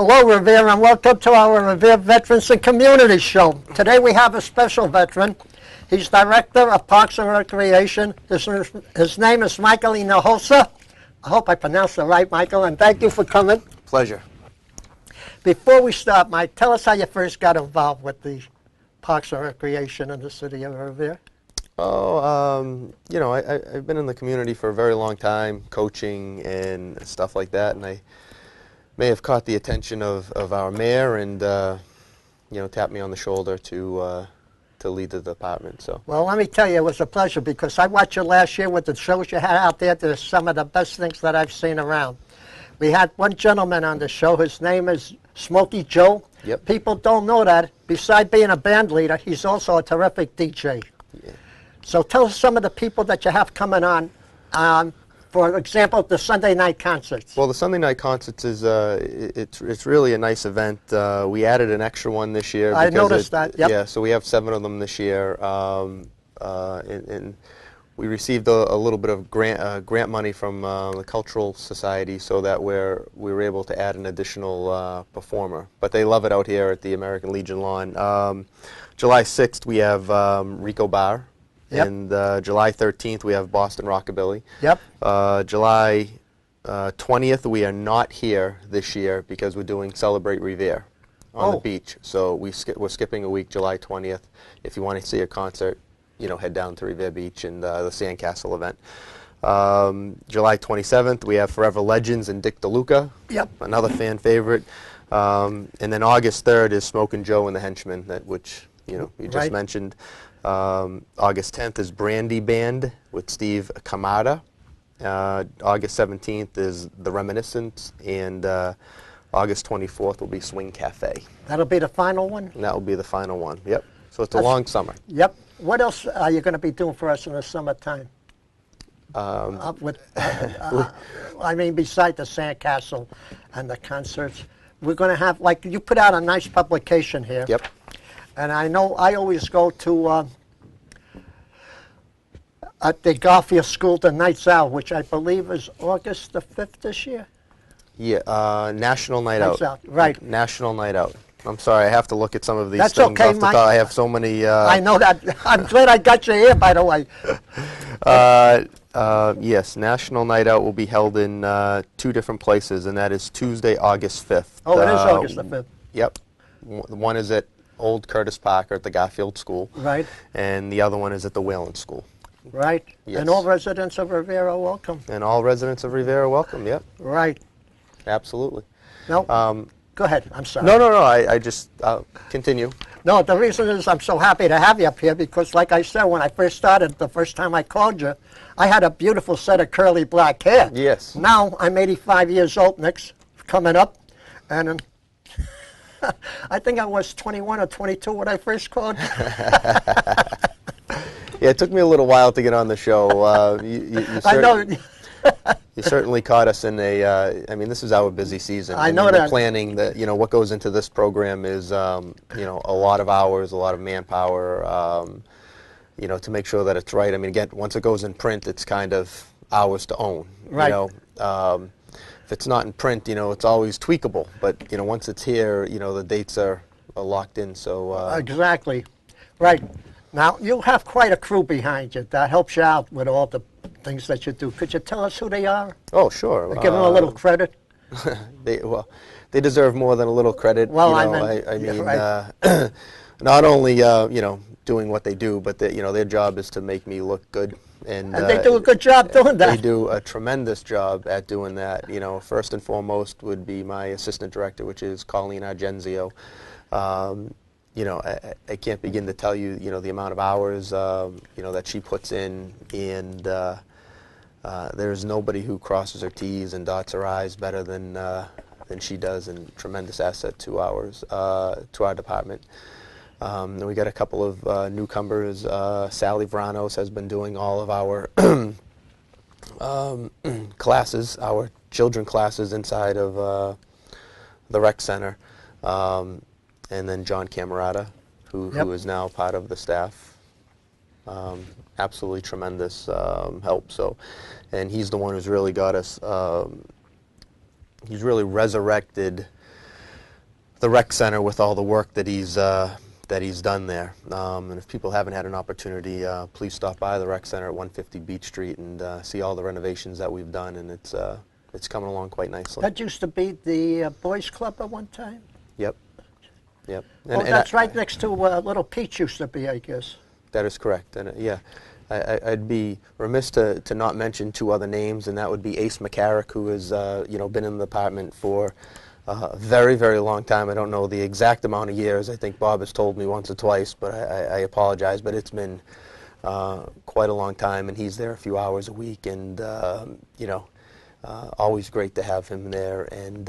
Hello, Revere, and welcome to our Revere Veterans and Community Show. Today we have a special veteran. He's Director of Parks and Recreation. His name is Michael Hinojosa. I hope I pronounced it right, Michael, and thank you for coming. Pleasure. Before we start, Mike, tell us how you first got involved with the Parks and Recreation in the city of Revere. Oh, I've been in the community for a very long time, coaching and stuff like that, and I may have caught the attention of our mayor and, tapped me on the shoulder to lead the department. So. Well, let me tell you, it was a pleasure because I watched you last year with the shows you had out there. They're some of the best things that I've seen around. We had one gentleman on the show. His name is Smokey Joe. Yep. People don't know that. Besides being a band leader, he's also a terrific DJ. Yeah. So tell us some of the people that you have coming on. For example, the Sunday night concerts. Well, the Sunday night concerts is it's really a nice event. We added an extra one this year. I noticed that. Yep. Yeah, so we have 7 of them this year, and we received a little bit of grant money from the Cultural Society, so that we were able to add an additional performer. But they love it out here at the American Legion lawn. July 6th we have Rico Bar. Yep. And July 13th, we have Boston Rockabilly. Yep. July 20th, we are not here this year because we're doing Celebrate Revere on the beach. So we're skipping a week, July 20th. If you want to see a concert, head down to Revere Beach and the Sandcastle event. July 27th, we have Forever Legends and Dick DeLuca. Yep. Another fan favorite. And then August 3rd is Smokin' Joe and the Henchmen, which you just mentioned. August 10th is Brandy Band with Steve Kamada. August 17th is The Reminiscence, and August 24th will be Swing Cafe. That'll be the final one? And that will be the final one, yep. So it's a long summer. Yep. What else are you going to be doing for us in the summertime? I mean, beside the Sandcastle and the concerts, we're going to have, like, you put out a nice publication here. Yep. And I know I always go to at the Garfield School, the Nights Out, which I believe is August the 5th this year. Yeah, National Night Out. Right. National Night Out. I'm sorry, I have to look at some of these That's things okay, off the Mike. top. I have so many. I know that. I'm glad I got you here, by the way. Yes, National Night Out will be held in 2 different places, and that is Tuesday, August 5th. Oh, it is August the 5th. Yep. One is at Old Curtis Parker at the Garfield School. Right. And the other one is at the Whalen School. Right. Yes. And all residents of Revere are welcome. And all residents of Revere are welcome, yep. Right. Absolutely. No, go ahead. I'm sorry. No, I just, continue. No, the reason is I'm so happy to have you up here because, like I said, when I first started, the first time I called you, I had a beautiful set of curly black hair. Yes. Now I'm 85 years old, next coming up, and I think I was 21 or 22 when I first called you. Yeah, it took me a little while to get on the show. I know. You certainly caught us in a, I mean, this is our busy season. I know that. Planning that, what goes into this program is, a lot of hours, a lot of manpower, to make sure that it's right. I mean, again, once it goes in print, it's kind of ours to own. Right. If it's not in print, it's always tweakable. But, once it's here, the dates are locked in. So exactly. Right. Now, you have quite a crew behind you that helps you out with all the things that you do. Could you tell us who they are? Oh, sure. Give them a little credit. They deserve more than a little credit. Well, I mean, not only doing what they do, but their job is to make me look good. And they do a good job doing that. They do a tremendous job at doing that. First and foremost would be my assistant director, which is Colleen Argenzio. I can't begin to tell you, the amount of hours, that she puts in, and there's nobody who crosses her T's and dots her I's better than she does, and tremendous asset to to our department. Then we got a couple of newcomers. Sally Vranos has been doing all of our classes, our children classes inside of the rec center. And then John Camerata, who is now part of the staff. Absolutely tremendous help. So, and he's the one who's really got us. He's really resurrected rec center with all the work that he's done there. And if people haven't had an opportunity, please stop by the rec center at 150 Beach Street and see all the renovations that we've done, and it's coming along quite nicely. That used to be the boys' club at one time? Yep. Yep. Oh, that's right next to Little Peach used to be, I guess. That is correct. And yeah, I'd be remiss to not mention two other names, and that would be Ace McCarrick, who has been in the department for a very, very long time. I don't know the exact amount of years. I think Bob has told me once or twice, but I apologize. But it's been quite a long time, and he's there a few hours a week, and always great to have him there. And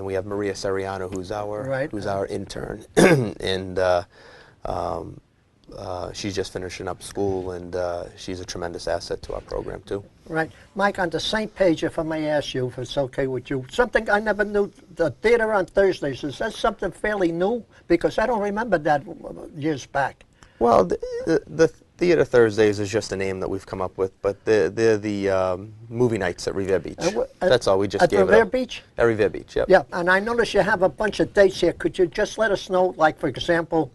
we have Maria Seriano, who's our intern, and she's just finishing up school, and she's a tremendous asset to our program too. Right. Mike, on the same page, if I may ask you, if it's okay with you, something I never knew, the theater on Thursdays, is that something fairly new? Because I don't remember that years back. Well, the Theater Thursdays is just a name that we've come up with, but they're the movie nights at Revere Beach. That's all. We just gave it up. At Revere Beach? At Revere Beach, yep. Yeah, and I notice you have a bunch of dates here. Could you just let us know, like, for example,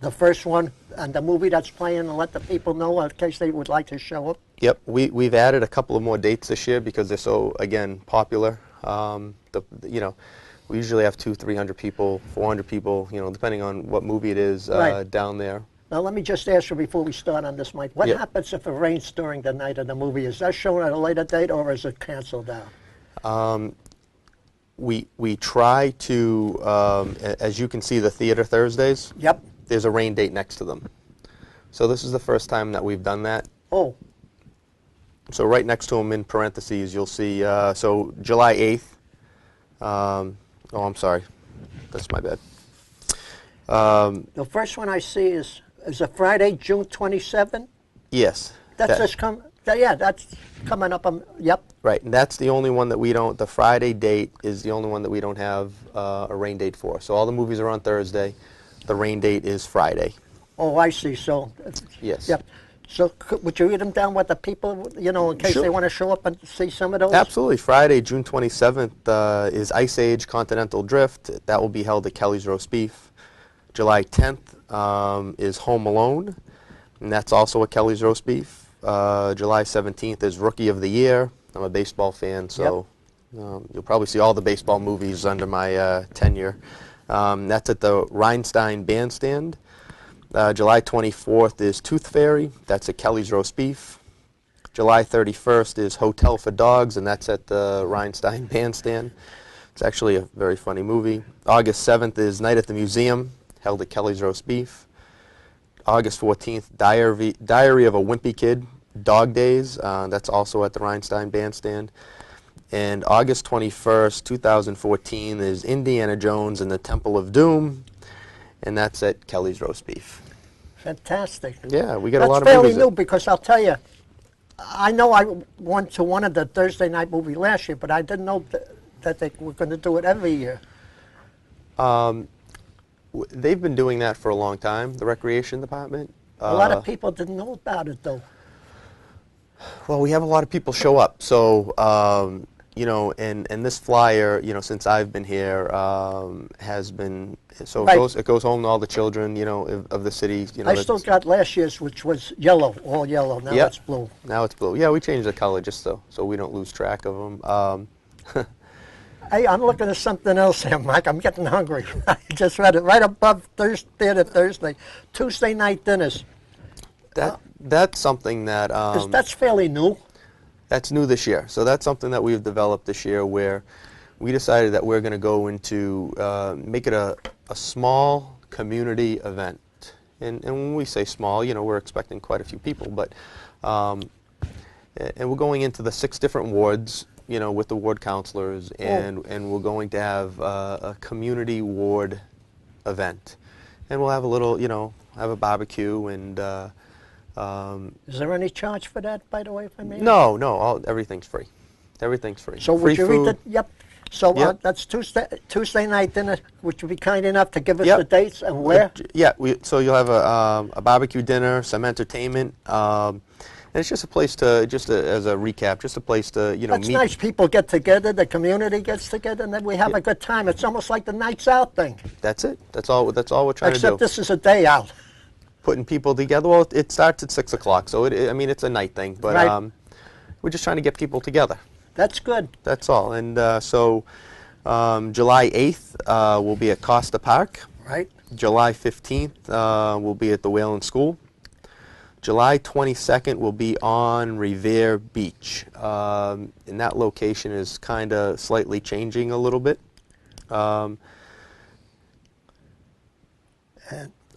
the first one and the movie that's playing, and let the people know in case they would like to show up? Yep, we've added a couple of more dates this year because they're so, again, popular. We usually have 200-300 people, 400 people, depending on what movie it is down there. Now, let me just ask you before we start on this, Mike. What happens if it rains during the night of the movie? Is that shown at a later date, or is it canceled out? We try to, as you can see, the Theater Thursdays. Yep. There's a rain date next to them. So this is the first time that we've done that. Oh. So right next to them in parentheses, you'll see, so July 8th. Oh, I'm sorry. That's my bad. The first one I see is a Friday, June 27th? Yes. That's coming up. Yep. Right, and that's the only one that we don't, the Friday date is the only one that we don't have a rain date for. So all the movies are on Thursday. The rain date is Friday. Oh, I see. So. Yes. Yep. So would you read them down with the people, in case they want to show up and see some of those? Absolutely. Friday, June 27th is Ice Age Continental Drift. That will be held at Kelly's Roast Beef. July 10th is Home Alone, and that's also at Kelly's Roast Beef. July 17th is Rookie of the Year. I'm a baseball fan, so you'll probably see all the baseball movies under my tenure. That's at the Rhinestone Bandstand. July 24th is Tooth Fairy. That's at Kelly's Roast Beef. July 31st is Hotel for Dogs, and that's at the Rhinestone Bandstand. It's actually a very funny movie. August 7th is Night at the Museum, held at Kelly's Roast Beef. August 14th, Diary of a Wimpy Kid, Dog Days. That's also at the Rhinestone Bandstand. And August 21st, 2014 is Indiana Jones and the Temple of Doom, and that's at Kelly's Roast Beef. Fantastic. Yeah, we got a lot of movies. That's fairly new because I'll tell you, I know I went to one of the Thursday night movie last year, but I didn't know that they were going to do it every year. They've been doing that for a long time, the Recreation Department. A lot of people didn't know about it, though. Well, we have a lot of people show up, so and this flyer, since I've been here, has been it goes home to all the children, of the city. I still got last year's, which was yellow, all yellow. Now it's blue. Now it's blue. Yeah, we changed the color just so we don't lose track of them. Hey, I'm looking at something else here, Mike. I'm getting hungry. I just read it right above Theater Thursday. Tuesday night dinners. That's something that that's fairly new. That's new this year. So that's something that we've developed this year, where we decided that we're going to go into make it a small community event. And when we say small, we're expecting quite a few people, but and we're going into the 6 different wards, with the ward counselors, and we're going to have a community ward event, and we'll have a little, have a barbecue and. Is there any charge for that, by the way, if I may? No, everything's free. Everything's free. So free would you food. read the? Yep. So Yep. that's Tuesday night dinner. Would you be kind enough to give us Yep. the dates and where? Yeah, so you'll have a barbecue dinner, some entertainment, and it's just a place to, as a recap, just a place to, That's meet. nice. People get together, the community gets together, and then we have a good time. It's almost like the nights out thing. That's it. That's all we're trying to do. Except this is a day out. Putting people together. Well, it starts at 6 o'clock, so I mean, it's a night thing, but Right. we're just trying to get people together. That's good. That's all. And so July 8th will be at Costa Park. Right. July 15th will be at the Whalen School. July 22nd will be on Revere Beach. And that location is kind of slightly changing a little bit. And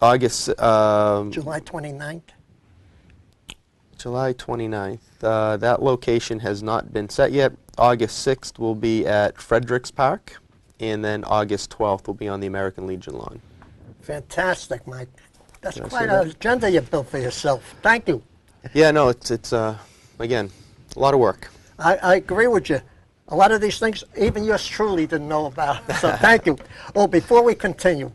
August... July 29th. July 29th. That location has not been set yet. August 6th will be at Fredericks Park. And then August 12th will be on the American Legion lawn. Fantastic, Mike. That's Did I quite say an agenda you built for yourself. Thank you. Yeah, no, it's again, a lot of work. I agree with you. A lot of these things, even yours truly didn't know about. So thank you. Oh, before we continue,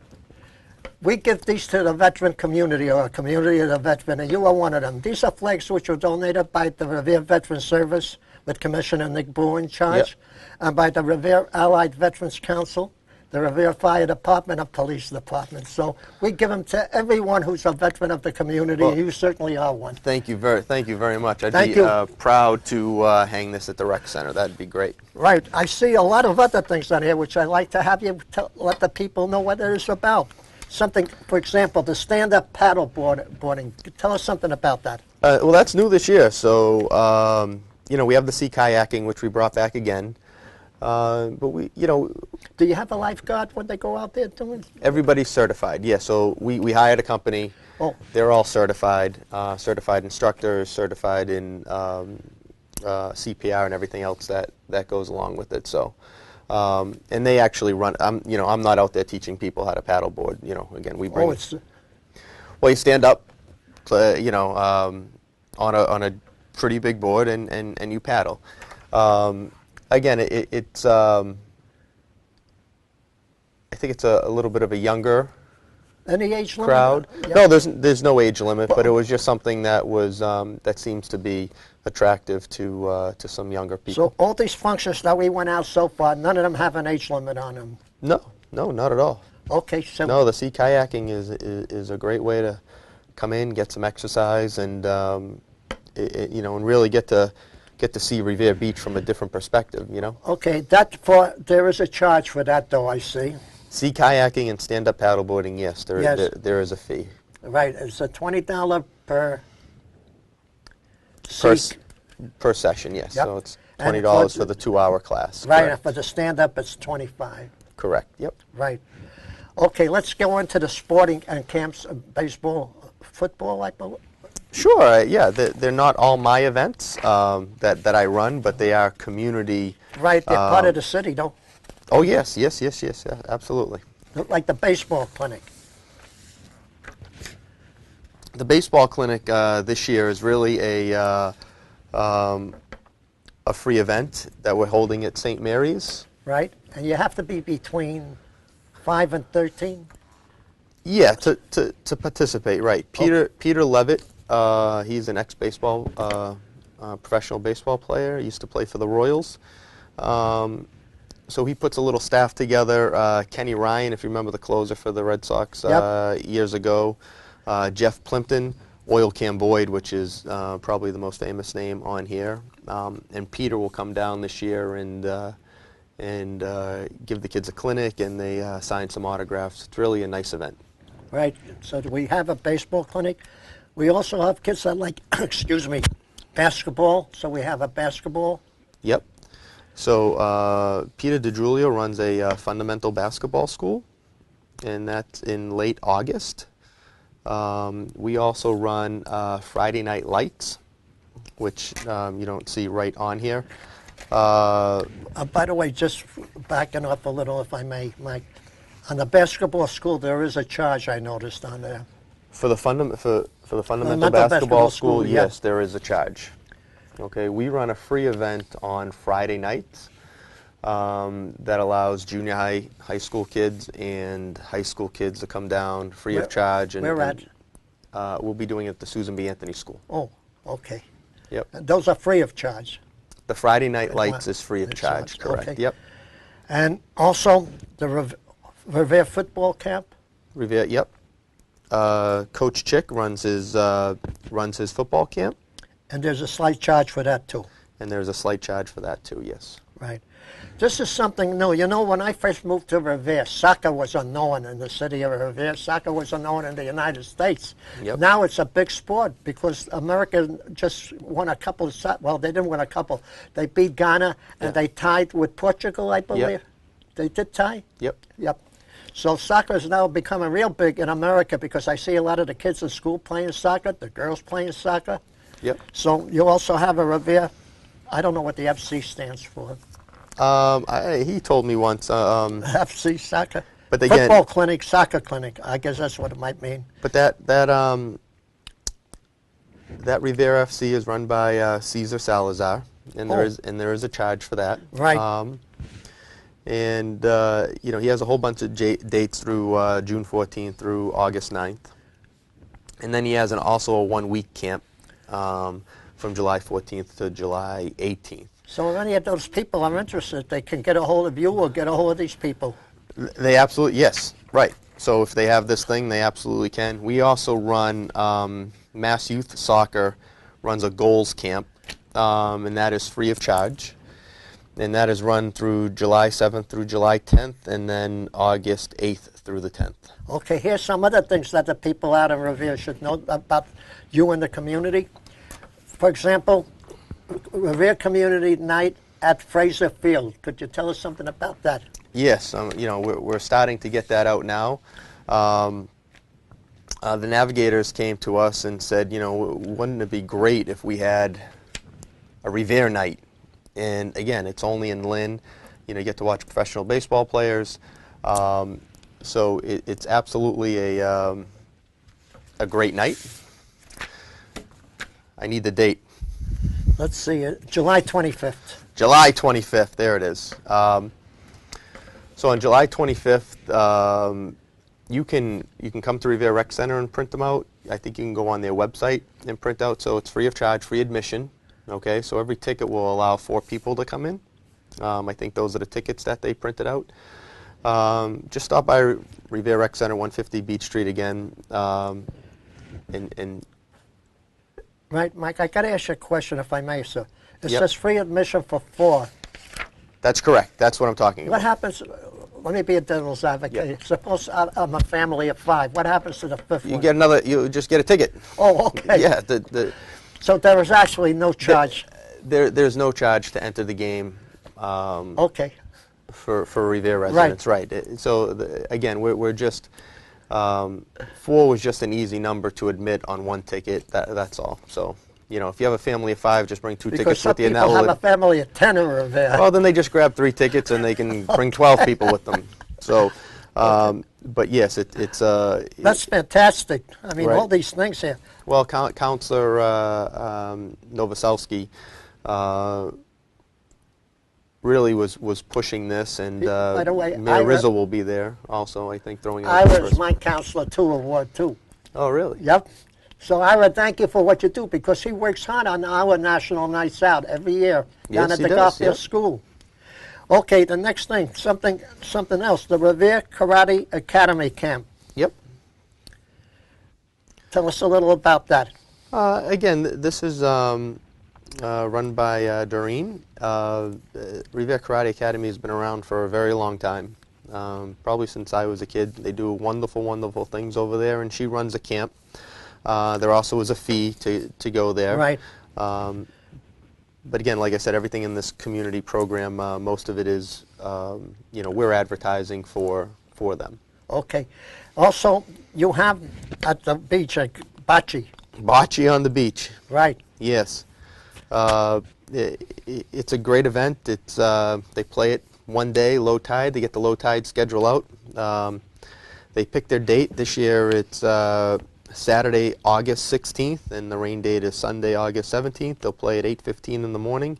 we give these to the veteran community, or a community of the veteran, and you are one of them. These are flags which were donated by the Revere Veteran Service with Commissioner Nick Brewer in charge, and by the Revere Allied Veterans Council, the Revere Fire Department, and Police Department. So we give them to everyone who's a veteran of the community. Well, you certainly are one. Thank you very much. I'd Thank be you. proud to hang this at the rec center. That'd be great. Right. I see a lot of other things on here which I'd like to have you let the people know what it is about. Something, for example, the stand-up paddleboarding. Tell us something about that. Well, that's new this year. So, we have the sea kayaking, which we brought back again. But Do you have a lifeguard when they go out there doing? everybody's certified. Yeah, so we hired a company. Oh. They're all certified, certified instructors, certified in CPR and everything else that goes along with it. So, and they actually run. I'm not out there teaching people how to paddleboard. Again, we bring. Well, you stand up, on a pretty big board and you paddle. Again, it's I think it's a little bit of a younger Any age limit? crowd. Yeah. No, there's no age limit, but it was just something that was that seems to be attractive to some younger people. So all these functions that we went out so far, none of them have an age limit on them. No, not at all. Okay, so No, the sea kayaking is a great way to come in, get some exercise, and and really get to see Revere Beach from a different perspective. okay, there is a charge for that, though. I see. Sea kayaking and stand-up paddleboarding, yes, Yes. there is a fee. Right, it's a $20 per Per, seat. per session, yes. Yep. So it's And $20 for for the 2-hour class. Right, and Correct. for the stand-up, it's 25. Correct. Yep. Right. Okay, let's go into the sporting and camps, baseball, football, I believe. Sure. Yeah. They're not all my events that I run, but they are community. Right, they're part of the city, don't Oh yes, yeah, absolutely. like the baseball clinic. The baseball clinic this year is really a free event that we're holding at St. Mary's. Right, and you have to be between 5 and 13. Yeah, to participate, right. Peter Levitt, he's an ex-baseball, professional baseball player. He used to play for the Royals. So he puts a little staff together. Kenny Ryan, if you remember the closer for the Red Sox years ago. Jeff Plimpton, Oil Can Boyd, which is probably the most famous name on here. And Peter will come down this year and give the kids a clinic, and they sign some autographs. It's really a nice event. Right, so we have a baseball clinic. We also have kids that like, excuse me, basketball, so we have a basketball. Yep. So Peter DeJulio runs a fundamental basketball school, and that's in late August. We also run Friday Night Lights, which you don't see right on here. By the way, just backing up a little, if I may, Mike. On the basketball school, there is a charge I noticed on there. For the fundamental Fundamental basketball basketball school, school, yeah. yes, there is a charge. Okay, we run a free event on Friday nights. that allows junior high school kids and high school kids to come down free of charge. And, where at? We'll be doing it at the Susan B. Anthony School. Oh, okay. Yep. And those are free of charge. The Friday night lights is free of charge, correct. Okay. Yep. And also the Revere football camp? Revere, yep. Coach Chick runs his football camp. And there's a slight charge for that too. And there's a slight charge for that too, yes. Right. This is something new. You know, when I first moved to Revere, soccer was unknown in the city of Revere. Soccer was unknown in the United States. Yep. Now it's a big sport because America just won a couple of, well, they didn't win a couple. They beat Ghana and they tied with Portugal, I believe. Yep. They did tie? Yep. Yep. So soccer is now becoming real big in America because I see a lot of the kids in school playing soccer, the girls playing soccer. Yep. So you also have a Revere, I don't know what the FC stands for. He told me once. FC soccer. But again, football clinic, soccer clinic. I guess that's what it might mean. But that Revere FC is run by Cesar Salazar, and there is a charge for that. Right. And you know, he has a whole bunch of dates through June 14th through August 9th, and then he has also a 1-week camp from July 14th to July 18th. So if any of those people are interested, they can get a hold of you or get a hold of these people. They absolutely, yes, right. So if they have this thing, they absolutely can. We also run Mass Youth Soccer runs a goals camp, and that is free of charge. And that is run through July 7th through July 10th, and then August 8th through the 10th. Okay, here's some other things that the people out of Revere should know about you and the community. For example, Revere Community Night at Fraser Field. Could you tell us something about that? Yes, you know, we're starting to get that out now. The Navigators came to us and said, you know, wouldn't it be great if we had a Revere night? And again, it's only in Lynn. You know, you get to watch professional baseball players. So it's absolutely a great night. I need the date. Let's see, July 25th. July 25th, there it is. So on July 25th, you can come to Revere Rec Center and print them out. I think you can go on their website and print out. So it's free of charge, free admission. Okay, so every ticket will allow 4 people to come in. I think those are the tickets that they printed out. Just stop by Revere Rec Center, 150 Beach Street again, and Right, Mike, I got to ask you a question, if I may, sir. It Yep. says free admission for 4. That's correct. That's what I'm talking What about. happens, let me be a devil's advocate. Yep. Suppose I'm a family of 5. What happens to the 5th You one? get another. You just get a ticket. Oh, okay. Yeah. So there is actually no charge. There's no charge to enter the game. Okay. For Revere residents, right? So again, we're just 4 was just an easy number to admit on 1 ticket. That's all. So you know, if you have a family of 5 , just bring 2 Because tickets some with you. And people have a family of 10 in Revere. well, then they just grab 3 tickets and they can bring 12 people with them. So, but yes, it's That's fantastic. I mean, Right. all these things here. well, Counselor Novoselsky really was pushing this, and By the way, Mayor Rizzo will be there also, I think, throwing out Ira's first. my counselor too of Ward 2. Oh, really? Yep. So Ira, thank you for what you do because he works hard on our national nights out every year down Yes, at he the does, Garfield yep. School. Okay, the next thing, something else, the Revere Karate Academy Camp. Yep. Tell us a little about that. Again, this is run by Doreen. Revere Karate Academy has been around for a very long time, probably since I was a kid. They do wonderful, wonderful things over there, and she runs a camp. There also is a fee to go there. Right. But again, like I said, everything in this community program, most of it is, you know, we're advertising for them. Okay. Also, you have at the beach a bocce. Bocce on the beach. Right. Yes. It's a great event. It's they play it one day, low tide. They get the low tide schedule out. They pick their date. This year it's Saturday, August 16th, and the rain date is Sunday, August 17th. They'll play at 8:15 in the morning.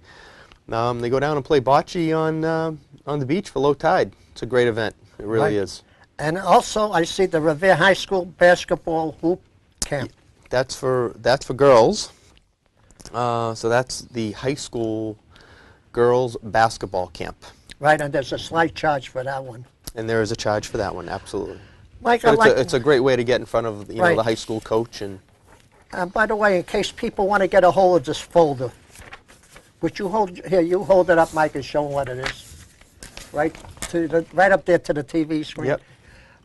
They go down and play bocce On the beach for low tide. It's a great event. It really is. And also, I see the Revere High School basketball hoop camp. That's for girls. So that's the high school girls basketball camp. Right, and there's a slight charge for that one. And there is a charge for that one, absolutely. Mike, But it's a great way to get in front of Right. the high school coach. And by the way, in case people want to get a hold of this folder, would you hold here? You hold it up, Mike, and show them what it is. Right right up there to the TV screen. Yep.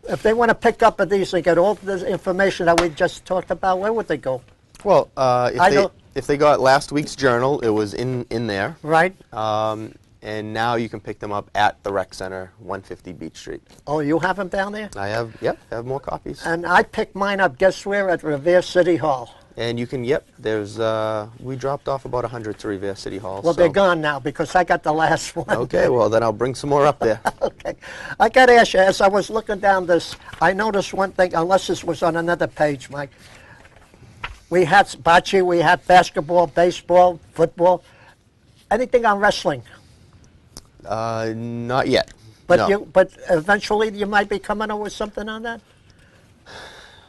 If they want to pick up of these and get all the information that we just talked about, where would they go? Well, I know- if they got last week's journal, it was in there. Right. And now you can pick them up at the Rec Center, 150 Beach Street. Oh, you have them down there? I have more copies. And I picked mine up, guess where? At Revere City Hall. And you can, there's, we dropped off about 100 to Revere City Hall. Well, so. they're gone now because I got the last one. Okay, well, then I'll bring some more up there. Okay. I got to ask you, as I was looking down this, I noticed one thing, unless this was on another page, Mike. We had bocce, we had basketball, baseball, football. Anything on wrestling? Not yet. But no. but eventually you might be coming up with something on that?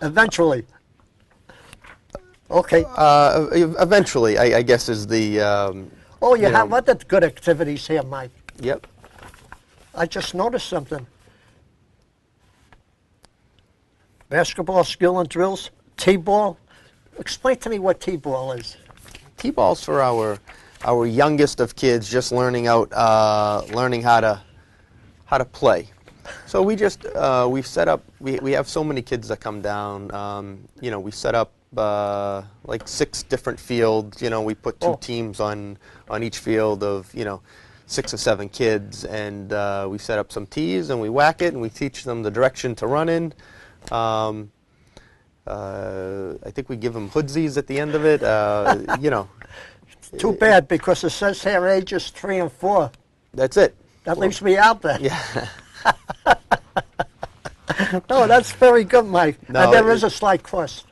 Eventually. Okay. Eventually, I guess is the... Oh, you have other good activities here, Mike. Yep. I just noticed something. Basketball skill and drills, T-ball. Explain to me what T-ball is. T-ball's for our youngest of kids, just learning how to play. So we just we've set up. We have so many kids that come down. We set up like 6 different fields. We put 2 teams on each field of 6 or 7 kids, and we set up some tees and we whack it and we teach them the direction to run in. I think we give them hoodsies at the end of it. Too bad, because it says here ages 3 and 4. That's it. That leaves me out there. Yeah. No, that's very good, Mike. No, and there is a slight cost.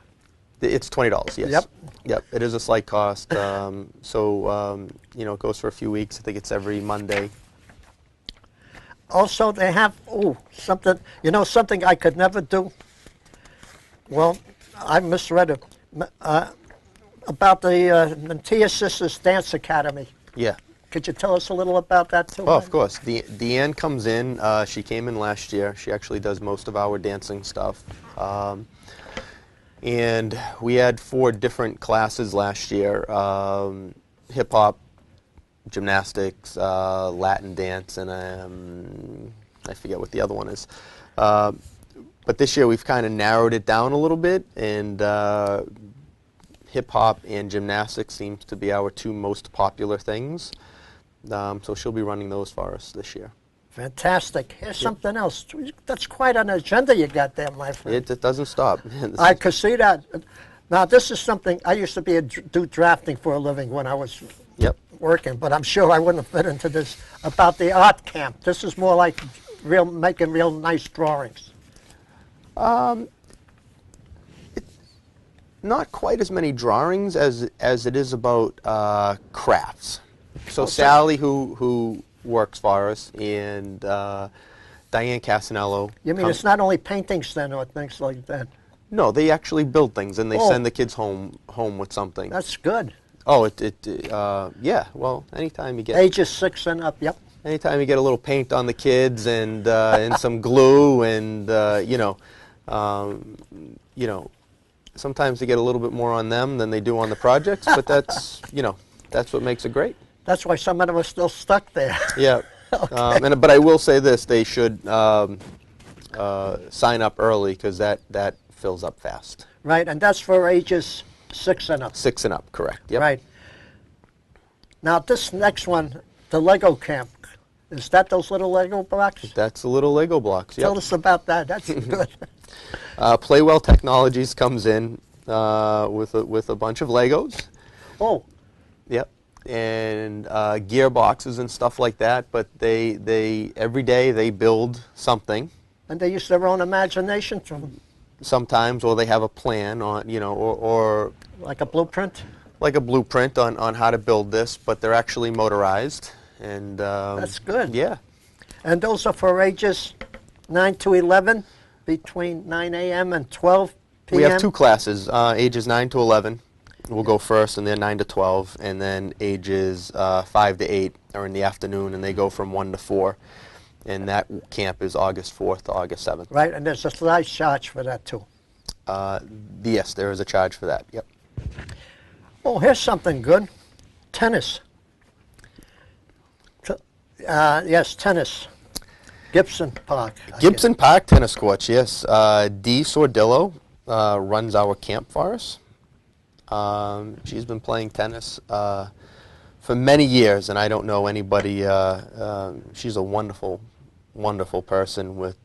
It's $20. Yes. Yep. It is a slight cost. It goes for a few weeks. I think it's every Monday. Also, they have something. Something I could never do. Well, I misread it. About the Mantilla Sisters Dance Academy. Yeah. Could you tell us a little about that too? Oh, of course. Deanne comes in. She came in last year. She actually does most of our dancing stuff. And we had 4 different classes last year: hip hop, gymnastics, Latin dance, and I forget what the other one is. But this year we've kind of narrowed it down a little bit, and hip-hop and gymnastics seems to be our 2 most popular things. So she'll be running those for us this year. Fantastic. Here's something else. That's quite an agenda you got there, my friend. It doesn't stop. I could see that. Now, this is something, I used to do drafting for a living when I was working, but I'm sure I wouldn't fit into this, about the art camp. This is more like making real nice drawings. Not quite as many drawings as it is about crafts. So Sally, who works for us, and Diane Casanello. You mean it's not only paintings then or things like that? No, they actually build things and they send the kids home with something. That's good. Oh, yeah. Well, anytime you get ages 6 and up. Yep. Anytime you get a little paint on the kids and some glue and sometimes they get a little bit more on them than they do on the projects, but that's what makes it great. That's why some of them are still stuck there. Yeah. Okay. But I will say this: they should sign up early because that fills up fast. Right, and that's for ages 6 and up. 6 and up, correct. Yep. Right. Now this next one, the Lego camp, is that those little Lego blocks? That's the little Lego blocks. Yep. Tell us about that. That's good. Playwell Technologies comes in with a bunch of Legos. Oh. Yep. And gearboxes and stuff like that, but they every day they build something. And they use their own imagination sometimes, or they have a plan on, or like a blueprint? Like a blueprint on how to build this, but they're actually motorized. And that's good. Yeah. And those are for ages 9 to 11, between 9 a.m. and 12 p.m.? We have two classes, ages 9 to 11 will go first, and they're 9 to 12, and then ages 5 to 8 are in the afternoon, and they go from 1 to 4. And that camp is August 4th to August 7th. Right, and there's a slight charge for that too. Yes, there is a charge for that, yep. Oh, here's something good. Tennis. Yes, tennis. Gibson Park. Gibson Park tennis courts, yes. Dee Sordillo runs our camp for us. She's been playing tennis for many years, and I don't know anybody. She's a wonderful, wonderful person with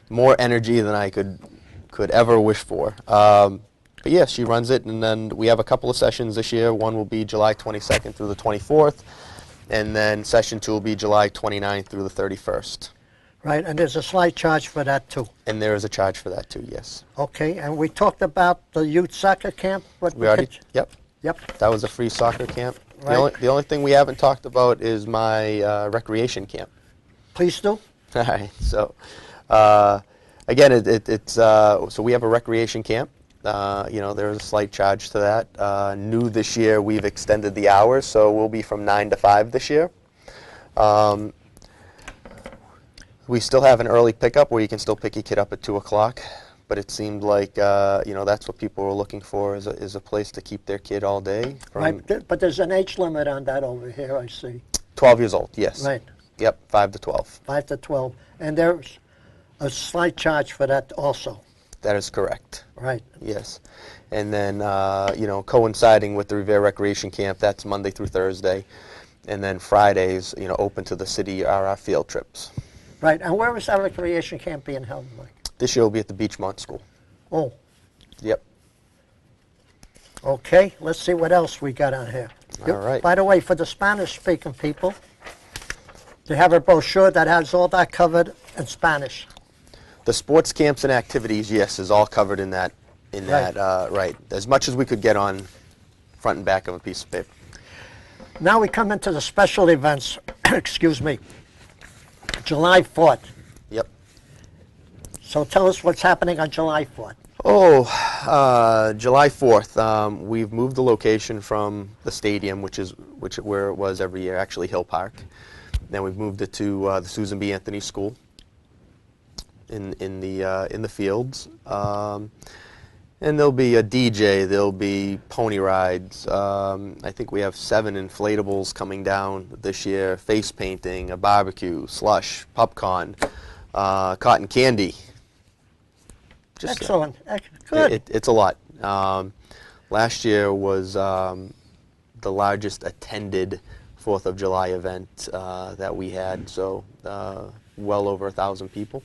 more energy than I could ever wish for. But yes, she runs it, and then we have a couple of sessions this year. One will be July 22nd through the 24th, and then session 2 will be July 29th through the 31st. Right, and there's a slight charge for that too. And there is a charge for that too, yes. Okay, and we talked about the youth soccer camp. We already, yep. Yep. That was a free soccer camp. Right. The only thing we haven't talked about is my recreation camp. Please do. All right. So, again, it's so we have a recreation camp. There's a slight charge to that. New this year, we've extended the hours, so we'll be from 9 to 5 this year. We still have an early pickup where you can still pick your kid up at 2 o'clock, but it seemed like that's what people were looking for is a place to keep their kid all day. Right, but there's an age limit on that over here, I see. 12 years old, yes. Right. Yep, 5 to 12. 5 to 12, and there's a slight charge for that also. That is correct. Right. Yes. And then, coinciding with the Revere Recreation Camp, that's Monday through Thursday. And then Fridays, open to the city are our field trips. Right. And where is our recreation camp being held, Mike? This year will be at the Beachmont School. Oh. Yep. Okay. Let's see what else we got on here. All right. By the way, for the Spanish-speaking people, they have a brochure that has all that covered in Spanish. The sports camps and activities, yes, is all covered in that. Right. As much as we could get on front and back of a piece of paper. Now we come into the special events. Excuse me. July 4th. Yep. So tell us what's happening on July 4th. Oh, July 4th. We've moved the location from the stadium, which where it was every year, actually Hill Park. Then we've moved it to the Susan B. Anthony School in the fields. And there'll be a DJ, there'll be pony rides. I think we have 7 inflatables coming down this year, face painting, a barbecue, slush, popcorn, cotton candy. Excellent. Good. It's a lot. Last year was the largest attended 4th of July event that we had, so well over 1,000 people.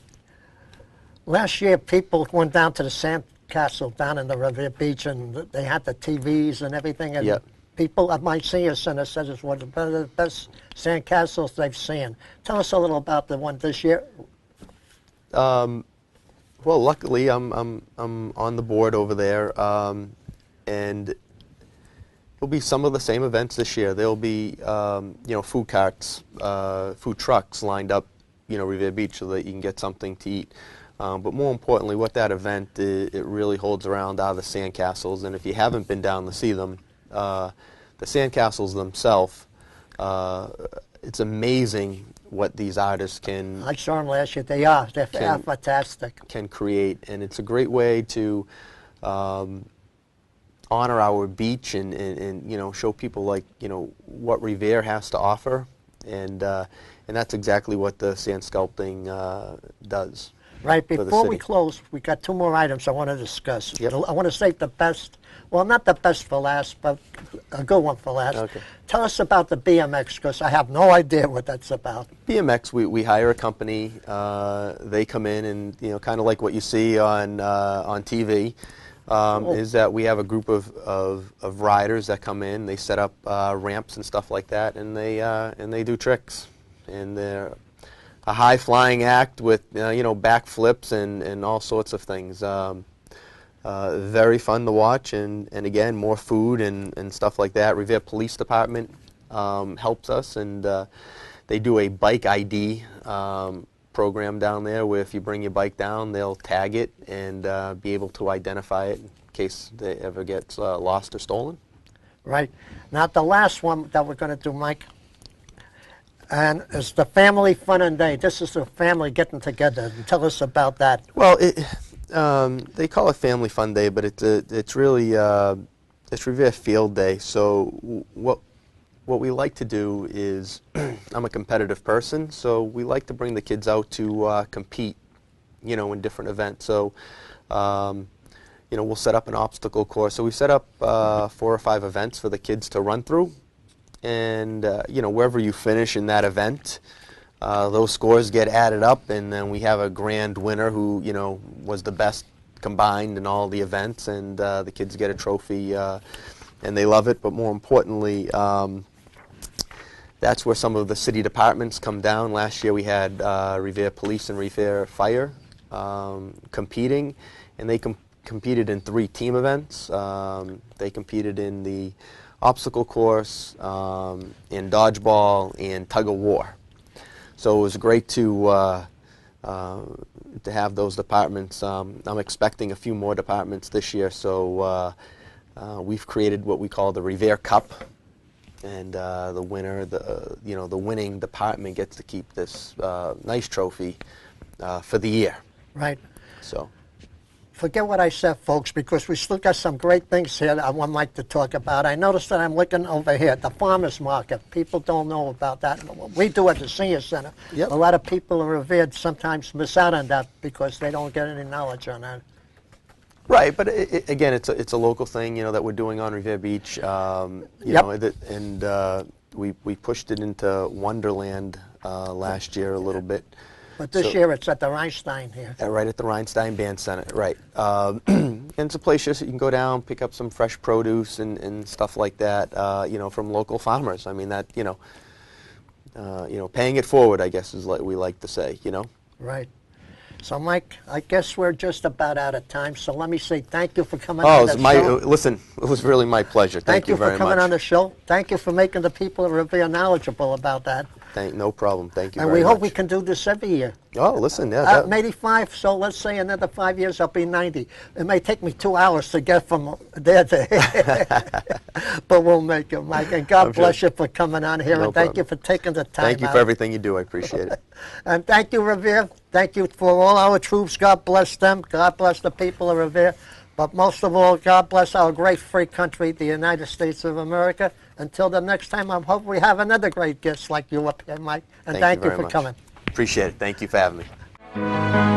Last year, people went down to the sandcastle down in the Revere Beach, and they had the TVs and everything. And yep. People at my senior center said it's one of the best sandcastles they've seen. Tell us a little about the one this year. Well, luckily, I'm on the board over there, and there'll be some of the same events this year. There'll be food carts, food trucks lined up, Revere Beach, so that you can get something to eat. But more importantly, what that event, it really holds around are the sandcastles. And if you haven't been down to see them, the sandcastles themselves, it's amazing what these artists can... I saw them last year. They're fantastic. Can create. And it's a great way to honor our beach and show people what Revere has to offer. And that's exactly what the sand sculpting does. Right, before we close, we got 2 more items I want to discuss. Yep. I want to save the best, well, not the best for last, but a good one for last. Okay. Tell us about the BMX, because I have no idea what that's about. BMX, we hire a company. They come in and, kind of like what you see on TV, is that we have a group of riders that come in. They set up ramps and stuff like that, and they do tricks. And they're a high-flying act with, backflips and all sorts of things. Very fun to watch, and again, more food and stuff like that. Revere Police Department helps us, and They do a bike ID program down there where if you bring your bike down, they'll tag it and be able to identify it in case they ever get lost or stolen. Right. Now, the last one that we're going to do, Mike, and it's the Family Fun and Day. This is the family getting together. Tell us about that. Well, they call it Family Fun Day, but it's really it's Revere Field Day. So what we like to do is, I'm a competitive person, so we like to bring the kids out to compete, you know, in different events. So, you know, we'll set up an obstacle course. So we set up 4 or 5 events for the kids to run through, and you know, wherever you finish in that event, those scores get added up, and then we have a grand winner who, you know, was the best combined in all the events, and the kids get a trophy, and they love it. But more importantly, that's where some of the city departments come down. Last year we had Revere Police and Revere Fire competing, and they competed in 3 team events. They competed in the obstacle course, in dodgeball, and tug of war. So it was great to have those departments. I'm expecting a few more departments this year, so we've created what we call the Revere Cup, and the winner, the winning department gets to keep this nice trophy for the year. Right. So. Forget what I said, folks, because we still got some great things here that I want Mike to talk about. I noticed that I'm looking over here at the farmers market. People don't know about that. We do at the senior center. Yep. A lot of people in Revere sometimes miss out on that because they don't get any knowledge on that. Right, but again, it's a local thing, you know, that we're doing on Revere Beach. You know, and we pushed it into Wonderland last year a little bit. But this year it's at the Rhinestein here. Right at the Rhinestein Band Center, right. And it's a place just you can go down, pick up some fresh produce and stuff like that, you know, from local farmers. I mean, that, you know, paying it forward, I guess, is what we like to say, you know. Right. So, Mike, I guess we're just about out of time, so let me say thank you for coming on the show. Listen, it was really my pleasure. Thank you very much. Thank you for coming on the show. Thank you for making the people of Revere knowledgeable about that. No problem. Thank you very much. And we hope we much. can do this every year. Oh, listen, yeah. I'm 85, so let's say another 5 years I'll be 90. It may take me 2 hours to get from there to here, but we'll make it, Mike. And God bless you for coming on here, and thank you for taking the time Thank you for everything you do. I appreciate it. And thank you, Revere. Thank you for all our troops. God bless them. God bless the people of Revere. But most of all, God bless our great free country, the United States of America. Until the next time, I hope we have another great guest like you up here, Mike. And thank you for coming. Appreciate it. Thank you for having me.